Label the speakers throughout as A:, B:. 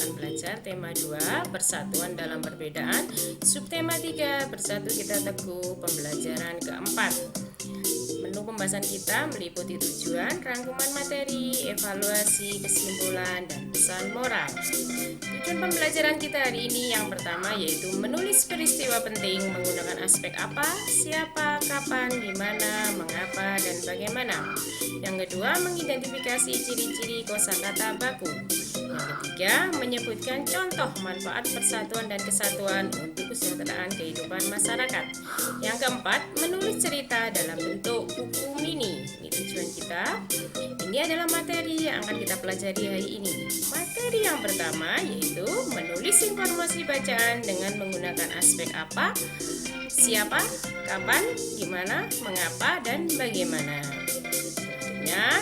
A: akan belajar tema 2, persatuan dalam perbedaan. Subtema 3, bersatu kita teguh. Pembelajaran keempat. Menu pembahasan kita meliputi tujuan, rangkuman materi, evaluasi, kesimpulan, dan pesan moral. Tujuan pembelajaran kita hari ini yang pertama yaitu menulis peristiwa penting menggunakan aspek apa, siapa, kapan, di mana, mengapa, dan bagaimana. Yang kedua, mengidentifikasi ciri-ciri kosakata baku. Yang ketiga, menyebutkan contoh manfaat persatuan dan kesatuan untuk kesejahteraan kehidupan masyarakat. Yang keempat, menulis cerita dalam bentuk buku mini. Ini tujuan kita. Ini adalah materi yang akan kita pelajari hari ini. Materi yang pertama yaitu menulis informasi bacaan dengan menggunakan aspek apa, siapa, kapan, di mana, mengapa, dan bagaimana.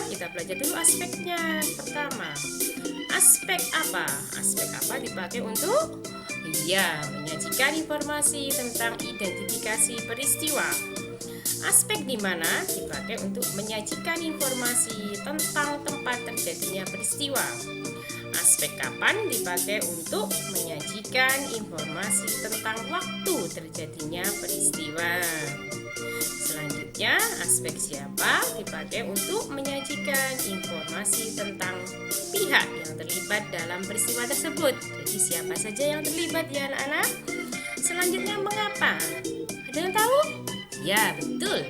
A: Kita belajar dulu aspeknya. Pertama, aspek apa? Aspek apa dipakai untuk menyajikan informasi tentang identifikasi peristiwa. Aspek di mana dipakai untuk menyajikan informasi tentang tempat terjadinya peristiwa. Aspek kapan dipakai untuk menyajikan informasi tentang waktu terjadinya peristiwa. Selanjutnya, aspek siapa dipakai untuk menyajikan informasi tentang pihak yang terlibat dalam peristiwa tersebut. Jadi siapa saja yang terlibat ya anak-anak? Selanjutnya, mengapa? Ada yang tahu? Ya, betul.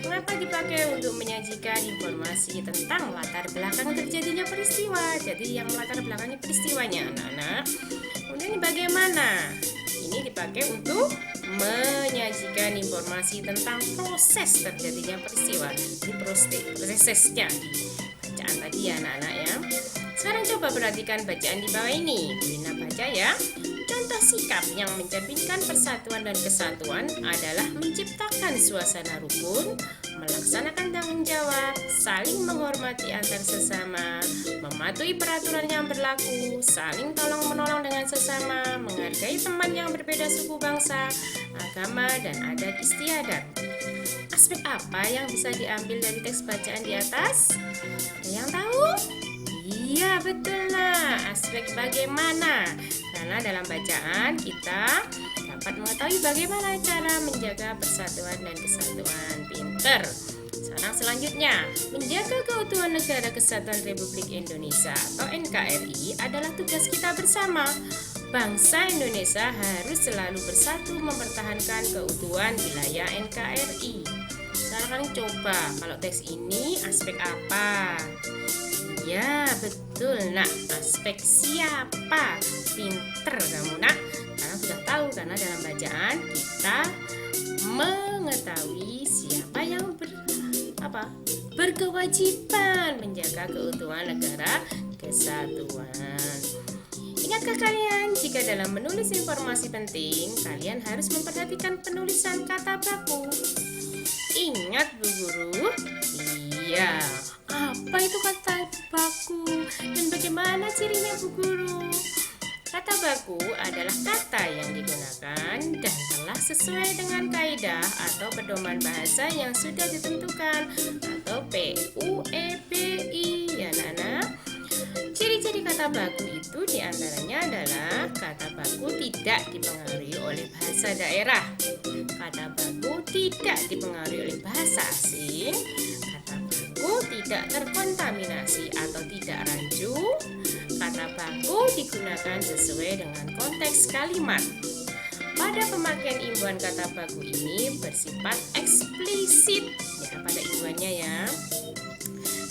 A: Mengapa dipakai untuk menyajikan informasi tentang latar belakang terjadinya peristiwa? Jadi yang latar belakangnya peristiwanya anak-anak. Kemudian bagaimana? Ini dipakai untuk menyajikan informasi tentang proses terjadinya peristiwa. Ini prosesnya di bacaan tadi ya anak-anak ya. Sekarang coba perhatikan bacaan di bawah ini. Lina baca ya. Contoh sikap yang mencerminkan persatuan dan kesatuan adalah menciptakan suasana rukun, melaksanakan tanggung jawab, saling menghormati antar sesama, mematuhi peraturan yang berlaku, saling tolong-menolong dengan sesama, menghargai teman yang berbeda suku bangsa, agama, dan adat istiadat. Aspek apa yang bisa diambil dari teks bacaan di atas? Ada yang tahu? Iya, betul lah. Aspek bagaimana? Karena dalam bacaan kita dapat mengetahui bagaimana cara menjaga persatuan dan kesatuan. Pinter. Sekarang selanjutnya, menjaga keutuhan Negara Kesatuan Republik Indonesia atau NKRI adalah tugas kita bersama. Bangsa Indonesia harus selalu bersatu mempertahankan keutuhan wilayah NKRI. Sekarang coba, kalau teks ini aspek apa? Ya, betul nak, aspek siapa. Pinter kamu nak, karena sudah tahu karena dalam bacaan kita mengetahui siapa yang berkewajiban menjaga keutuhan negara kesatuan. Ingatkah kalian jika dalam menulis informasi penting kalian harus memperhatikan penulisan kata baku? Ingat Bu Guru? Iya. Apa itu kata baku dan bagaimana cirinya Bu Guru? Kata baku adalah kata yang digunakan dan telah sesuai dengan kaidah atau pedoman bahasa yang sudah ditentukan atau PUEBI ya anak-anak. Ciri-ciri kata baku itu diantaranya adalah kata baku tidak dipengaruhi oleh bahasa daerah, kata baku tidak dipengaruhi oleh bahasa asing, kata baku tidak terkontaminasi atau tidak rancu, kata baku digunakan sesuai dengan konteks kalimat. Pada pemakaian imbuhan kata baku ini bersifat eksplisit ya pada imbuhannya ya.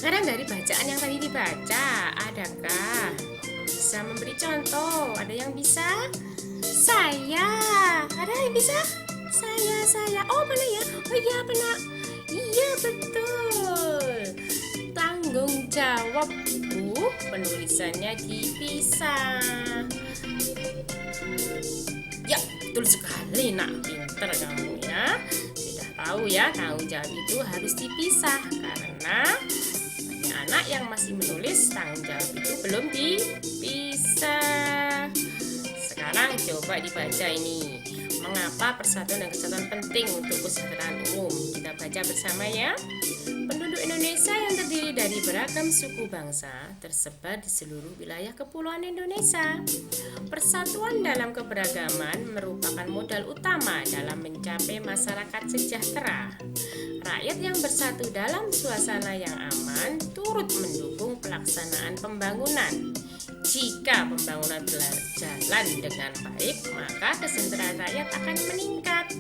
A: Sekarang dari bacaan yang tadi dibaca, adakah bisa memberi contoh? Ada yang bisa? Saya. Ada yang bisa? Saya. Oh, mana ya? Oh iya, benar. Iya, betul. Tanggung jawab Bu, penulisannya dipisah. Ya, betul sekali nak, pinter kamu ya. Sudah tahu ya, tanggung jawab itu harus dipisah karena anak yang masih menulis tanggung jawab itu belum dipisah. Sekarang coba dibaca ini. Mengapa persatuan dan kesatuan penting untuk kesejahteraan umum? Kita baca bersama ya. Penduduk Indonesia yang terdiri terdiri dari beragam suku bangsa tersebar di seluruh wilayah kepulauan Indonesia. Persatuan dalam keberagaman merupakan modal utama dalam mencapai masyarakat sejahtera. Rakyat yang bersatu dalam suasana yang aman turut mendukung pelaksanaan pembangunan. Jika pembangunan berjalan dengan baik, maka kesejahteraan rakyat akan meningkat.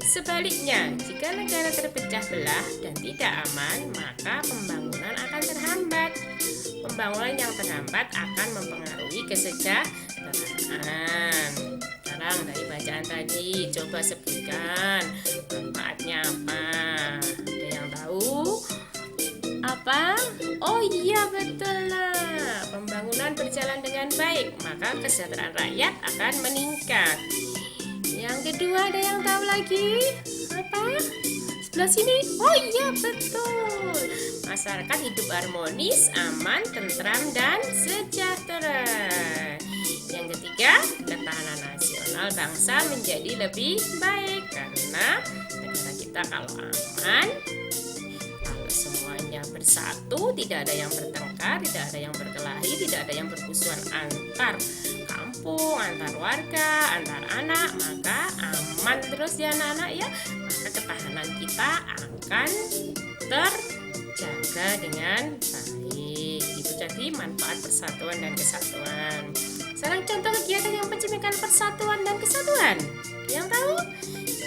A: Sebaliknya, jika negara terpecah belah dan tidak aman, maka pembangunan akan terhambat. Pembangunan yang terhambat akan mempengaruhi kesejahteraan. Sekarang dari bacaan tadi, coba sebutkan manfaatnya apa? Ada yang tahu? Apa? Oh iya, betul lah. Pembangunan berjalan dengan baik, maka kesejahteraan rakyat akan meningkat. Yang kedua, ada yang tahu lagi? Apa? Sebelah sini? Oh iya, betul. Masyarakat hidup harmonis, aman, tentram, dan sejahtera. Yang ketiga, ketahanan nasional bangsa menjadi lebih baik karena negara kita kalau aman, semuanya bersatu, tidak ada yang bertengkar, tidak ada yang berkelahi, tidak ada yang bermusuhan antar kampung, antar warga, antar anak, maka aman terus ya anak-anak ya. Maka ketahanan kita akan terjaga dengan baik. Itu jadi manfaat persatuan dan kesatuan. Sekarang contoh kegiatan yang mencerminkan persatuan dan kesatuan. Yang tahu?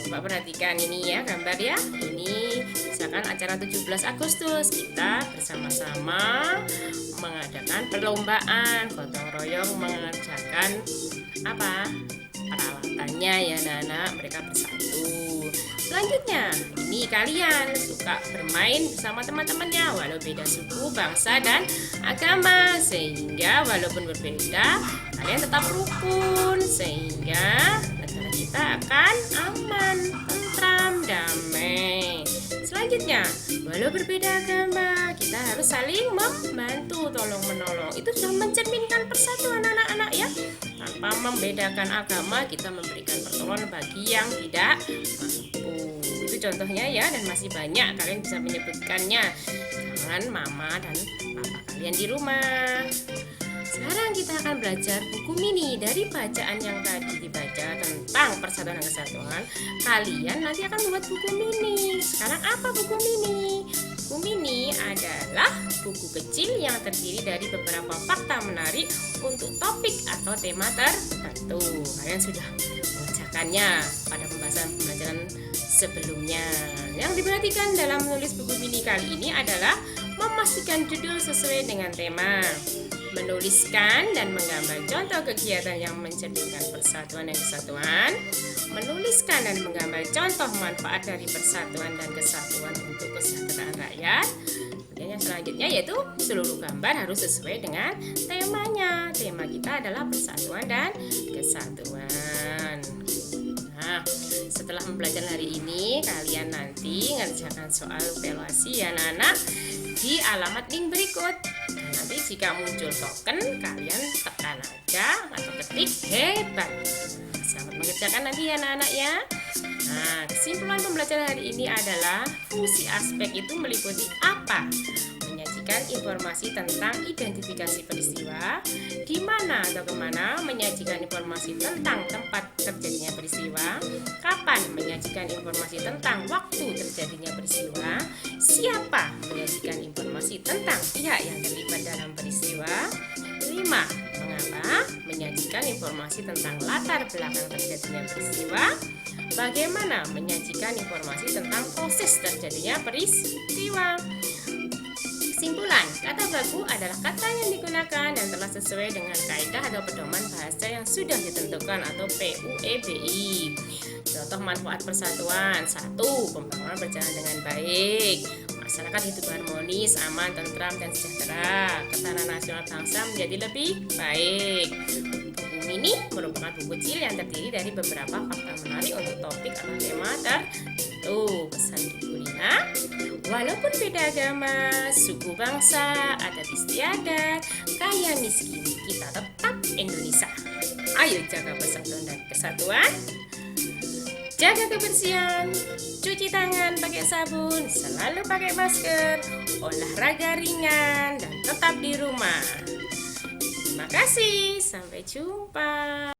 A: Coba perhatikan ini ya, gambar ya. Ini misalkan acara 17 Agustus, kita bersama-sama mengadakan perlombaan, gotong royong mengerjakan apa? Peralatannya ya anak-anak, mereka bersatu. Selanjutnya, ini kalian suka bermain bersama teman-temannya walau beda suku, bangsa, dan agama, sehingga walaupun berbeda kalian tetap rukun, sehingga negara kita akan aman, tentram, damai. Selanjutnya, walau berbeda agama, kita harus saling membantu, tolong menolong. Itu sudah mencerminkan persatuan anak-anak ya. Tanpa membedakan agama, kita memberikan pertolongan bagi yang tidak mampu. Itu contohnya ya, dan masih banyak kalian bisa menyebutkannya. Jangan mama dan papa kalian di rumah. Sekarang kita akan belajar buku mini. Dari bacaan yang tadi dibaca tentang persatuan dan kesatuan, kalian nanti akan membuat buku mini. Sekarang apa buku mini? Buku mini adalah buku kecil yang terdiri dari beberapa fakta menarik untuk topik atau tema tertentu. Kalian sudah mengerjakannya pada pembelajaran sebelumnya. Yang diperhatikan dalam menulis buku mini kali ini adalah memastikan judul sesuai dengan tema, menuliskan dan menggambar contoh kegiatan yang mencerminkan persatuan dan kesatuan, menuliskan dan menggambar contoh manfaat dari persatuan dan kesatuan untuk kesejahteraan rakyat. Kemudian yang selanjutnya yaitu seluruh gambar harus sesuai dengan temanya. Tema kita adalah persatuan dan kesatuan. Nah, setelah mempelajari hari ini, kalian nanti ngerjakan soal evaluasi ya anak-anak di alamat link berikut. Dan nanti jika muncul token, kalian tekan aja atau ketik hebat. Selamat mengerjakan nanti ya anak-anak ya. Nah, kesimpulan pembelajaran hari ini adalah fungsi aspek itu meliputi apa? Menyajikan informasi tentang identifikasi peristiwa, di mana atau kemana, menyajikan informasi tentang tempat terjadinya peristiwa, kapan, menyajikan informasi tentang waktu terjadinya peristiwa, siapa, menyajikan informasi tentang pihak yang terlibat dalam peristiwa, 5. Mengapa, menyajikan informasi tentang latar belakang terjadinya peristiwa, bagaimana, menyajikan informasi tentang proses terjadinya peristiwa. Kesimpulan, kata baku adalah kata yang digunakan dan telah sesuai dengan kaidah atau pedoman bahasa yang sudah ditentukan atau PUEBI. Contoh manfaat persatuan: 1. Pembangunan berjalan dengan baik, masyarakat hidup harmonis, aman, tentram, dan sejahtera, ketahanan nasional bangsa menjadi lebih baik. Buku mini merupakan buku kecil yang terdiri dari beberapa fakta menarik untuk topik atau tema tertentu. Pesan buku Lina: walaupun beda agama, suku, bangsa, adat istiadat, kaya miskin, kita tetap Indonesia. Ayo jaga persatuan dan kesatuan. Jaga kebersihan, cuci tangan pakai sabun, selalu pakai masker, olahraga ringan, dan tetap di rumah. Terima kasih, sampai jumpa.